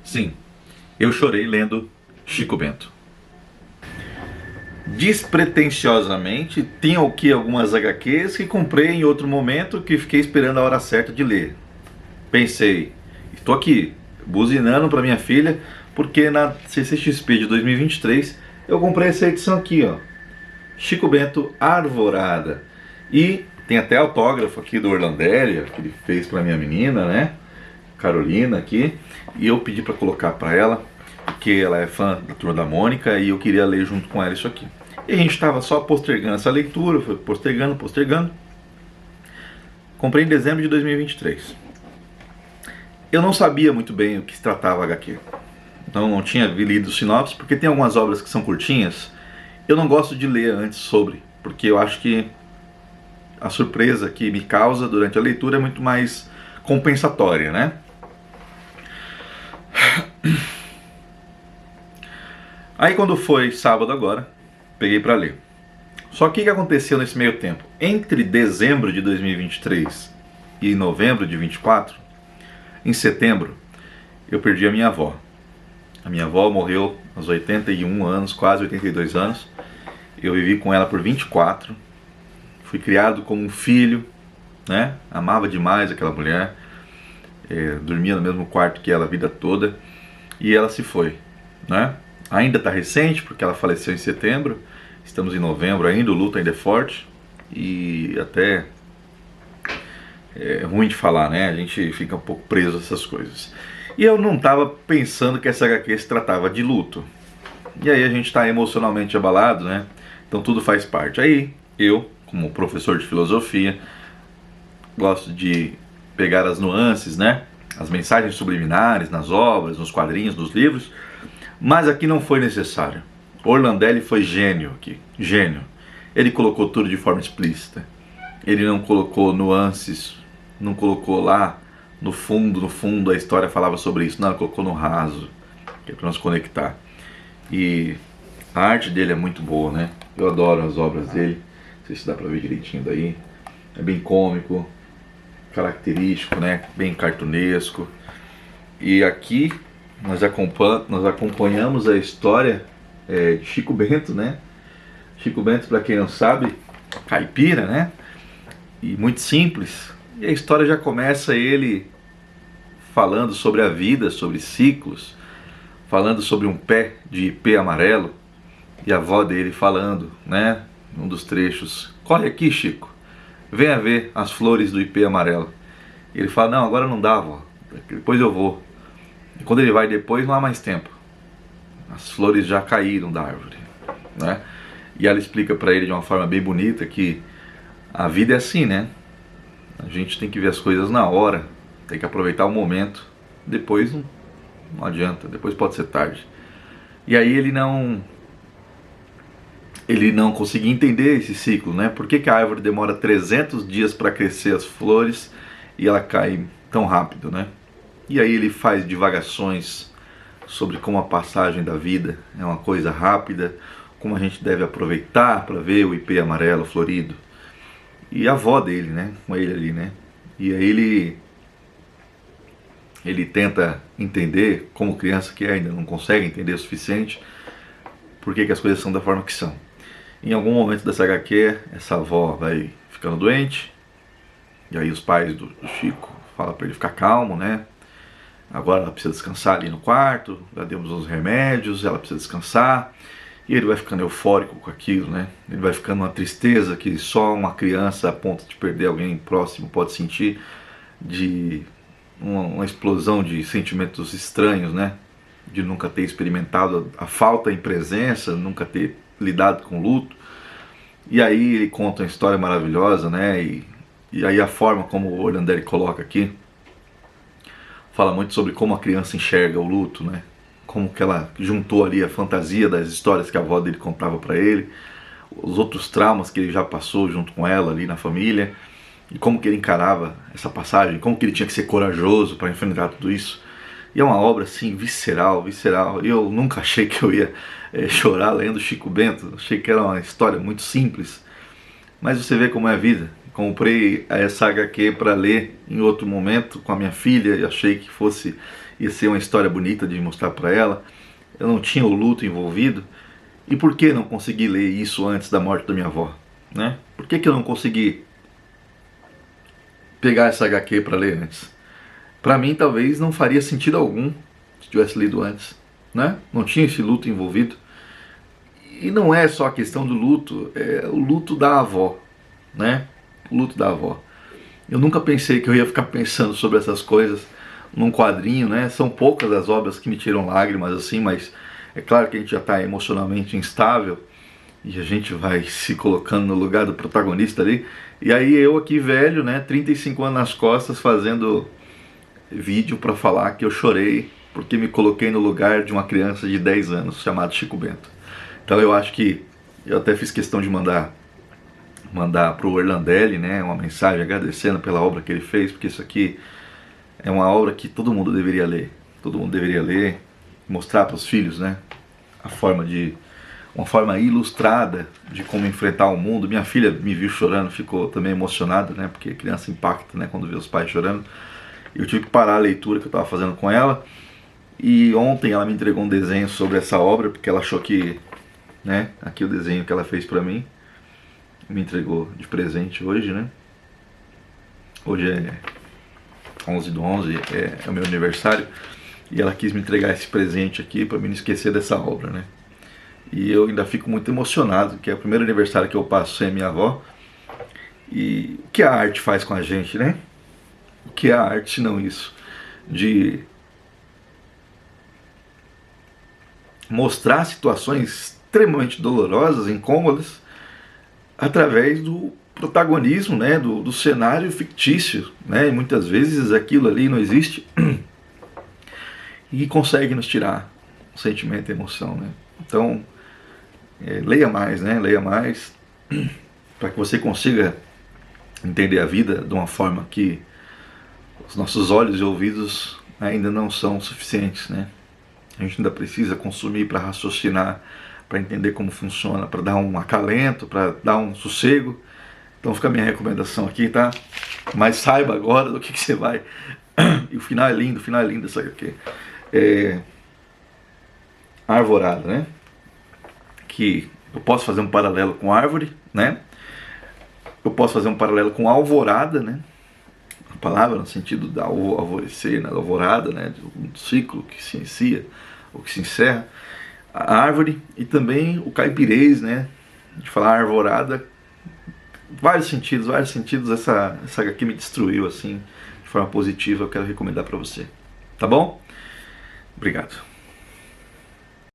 Sim, eu chorei lendo Chico Bento. Despretensiosamente, tinha o que algumas HQs que comprei em outro momento que fiquei esperando a hora certa de ler. Pensei, estou aqui buzinando para minha filha porque na CCXP de 2023 eu comprei essa edição aqui, ó, Chico Bento Arvorada. E tem até autógrafo aqui do Orlandélia que ele fez para minha menina, né? Carolina aqui, e eu pedi para colocar para ela, porque ela é fã da Turma da Mônica e eu queria ler junto com ela isso aqui. E a gente estava só postergando essa leitura, foi postergando. Comprei em dezembro de 2023. Eu não sabia muito bem o que se tratava HQ. Então não tinha lido sinopse, porque tem algumas obras que são curtinhas. Eu não gosto de ler antes sobre, porque eu acho que a surpresa que me causa durante a leitura é muito mais compensatória, né? Aí quando foi sábado agora, peguei para ler. Só que o que aconteceu nesse meio tempo? Entre dezembro de 2023 e novembro de 24, em setembro, eu perdi a minha avó. A minha avó morreu aos 81 anos, quase 82 anos. Eu vivi com ela por 24. Fui criado como um filho, né? Amava demais aquela mulher. Dormia no mesmo quarto que ela a vida toda. E ela se foi, né? Ainda está recente, porque ela faleceu em setembro. Estamos em novembro ainda, o luto ainda é forte. E até é ruim de falar, né? A gente fica um pouco preso a essas coisas. E eu não estava pensando que essa HQ se tratava de luto. E aí a gente está emocionalmente abalado, né? Então tudo faz parte. Aí eu, como professor de filosofia, gosto de pegar as nuances, né? As mensagens subliminares nas obras, nos quadrinhos, nos livros. Mas aqui não foi necessário. Orlandelli foi gênio aqui, gênio. Ele colocou tudo de forma explícita. Ele não colocou nuances, não colocou lá no fundo a história falava sobre isso. Não, ele colocou no raso, que é para nos conectar. E a arte dele é muito boa, né? Eu adoro as obras dele. Não sei se dá para ver direitinho daí. É bem cômico, característico, né? Bem cartunesco. E aqui nós acompanhamos a história de Chico Bento, né? Chico Bento, para quem não sabe, caipira, né? E muito simples. E a história já começa ele falando sobre a vida, sobre ciclos, falando sobre um pé de ipê amarelo, e a avó dele falando, né? Num dos trechos: corre aqui, Chico, venha ver as flores do ipê amarelo. E ele fala: não, agora não dá, avó, depois eu vou. E quando ele vai depois, não há mais tempo. As flores já caíram da árvore, né? E ela explica para ele de uma forma bem bonita que a vida é assim, né? A gente tem que ver as coisas na hora, tem que aproveitar o momento. Depois não adianta, depois pode ser tarde. E aí ele não conseguia entender esse ciclo, né? Por que a árvore demora 300 dias para crescer as flores e ela cai tão rápido, né? E aí ele faz divagações sobre como a passagem da vida é uma coisa rápida, como a gente deve aproveitar para ver o ipê amarelo florido. E a avó dele, né, com ele ali, né? E aí ele tenta entender, como criança que ainda não consegue entender o suficiente, por que as coisas são da forma que são. Em algum momento dessa HQ, essa avó vai ficando doente, e aí os pais do Chico falam para ele ficar calmo, né? Agora ela precisa descansar ali no quarto, já demos uns remédios, ela precisa descansar. E ele vai ficando eufórico com aquilo, né? Ele vai ficando uma tristeza que só uma criança a ponto de perder alguém próximo pode sentir, de uma explosão de sentimentos estranhos, né? De nunca ter experimentado a falta em presença, nunca ter lidado com luto. E aí ele conta uma história maravilhosa, né? E aí a forma como o Orlandelli coloca aqui fala muito sobre como a criança enxerga o luto, né? Como que ela juntou ali a fantasia das histórias que a avó dele contava para ele, os outros traumas que ele já passou junto com ela ali na família, e como que ele encarava essa passagem, como que ele tinha que ser corajoso para enfrentar tudo isso. E é uma obra assim visceral. Eu nunca achei que eu ia chorar lendo Chico Bento, achei que era uma história muito simples, mas você vê como é a vida, Comprei essa HQ para ler em outro momento com a minha filha e achei que ia ser uma história bonita de mostrar para ela. Eu não tinha o luto envolvido. E por que não consegui ler isso antes da morte da minha avó? Né? Por que eu não consegui pegar essa HQ para ler antes? Para mim, talvez não faria sentido algum se tivesse lido antes. Né? Não tinha esse luto envolvido. E não é só a questão do luto, é o luto da avó. Né? O luto da avó. Eu nunca pensei que eu ia ficar pensando sobre essas coisas num quadrinho, né? São poucas as obras que me tiram lágrimas assim, mas é claro que a gente já está emocionalmente instável e a gente vai se colocando no lugar do protagonista ali. E aí eu aqui velho, né, 35 anos nas costas, fazendo vídeo para falar que eu chorei porque me coloquei no lugar de uma criança de 10 anos chamada Chico Bento. Então eu acho que eu até fiz questão de mandar para o Orlandelli, né, uma mensagem agradecendo pela obra que ele fez, porque isso aqui é uma obra que todo mundo deveria ler. Todo mundo deveria ler, mostrar para os filhos, né, uma forma ilustrada de como enfrentar o mundo. Minha filha me viu chorando, ficou também emocionada, né, porque criança impacta, né, quando vê os pais chorando. Eu tive que parar a leitura que eu estava fazendo com ela. E ontem ela me entregou um desenho sobre essa obra, porque ela achou que, né, aqui o desenho que ela fez para mim. Me entregou de presente hoje, né? Hoje é 11/11, é o meu aniversário. E ela quis me entregar esse presente aqui para mim não esquecer dessa obra, né? E eu ainda fico muito emocionado, que é o primeiro aniversário que eu passo sem a minha avó. E o que a arte faz com a gente, né? O que é a arte se não isso? De mostrar situações extremamente dolorosas, incômodas, através do protagonismo, né, do cenário fictício, né, e muitas vezes aquilo ali não existe e consegue nos tirar o sentimento e a emoção, né? Então, leia mais, né, leia mais para que você consiga entender a vida de uma forma que os nossos olhos e ouvidos ainda não são suficientes, né? A gente ainda precisa consumir para raciocinar, para entender como funciona, para dar um acalento, para dar um sossego. Então fica a minha recomendação aqui, tá? Mas saiba agora do que você vai. E o final é lindo essa aqui. Arvorada, né? Que eu posso fazer um paralelo com árvore, né? Eu posso fazer um paralelo com alvorada, né? A palavra no sentido da alvorecer, né? Da alvorada, né? Do ciclo que se inicia ou que se encerra. A árvore e também o caipirês, né? De falar arvorada, vários sentidos, essa HQ me destruiu assim, de forma positiva, eu quero recomendar para você. Tá bom? Obrigado.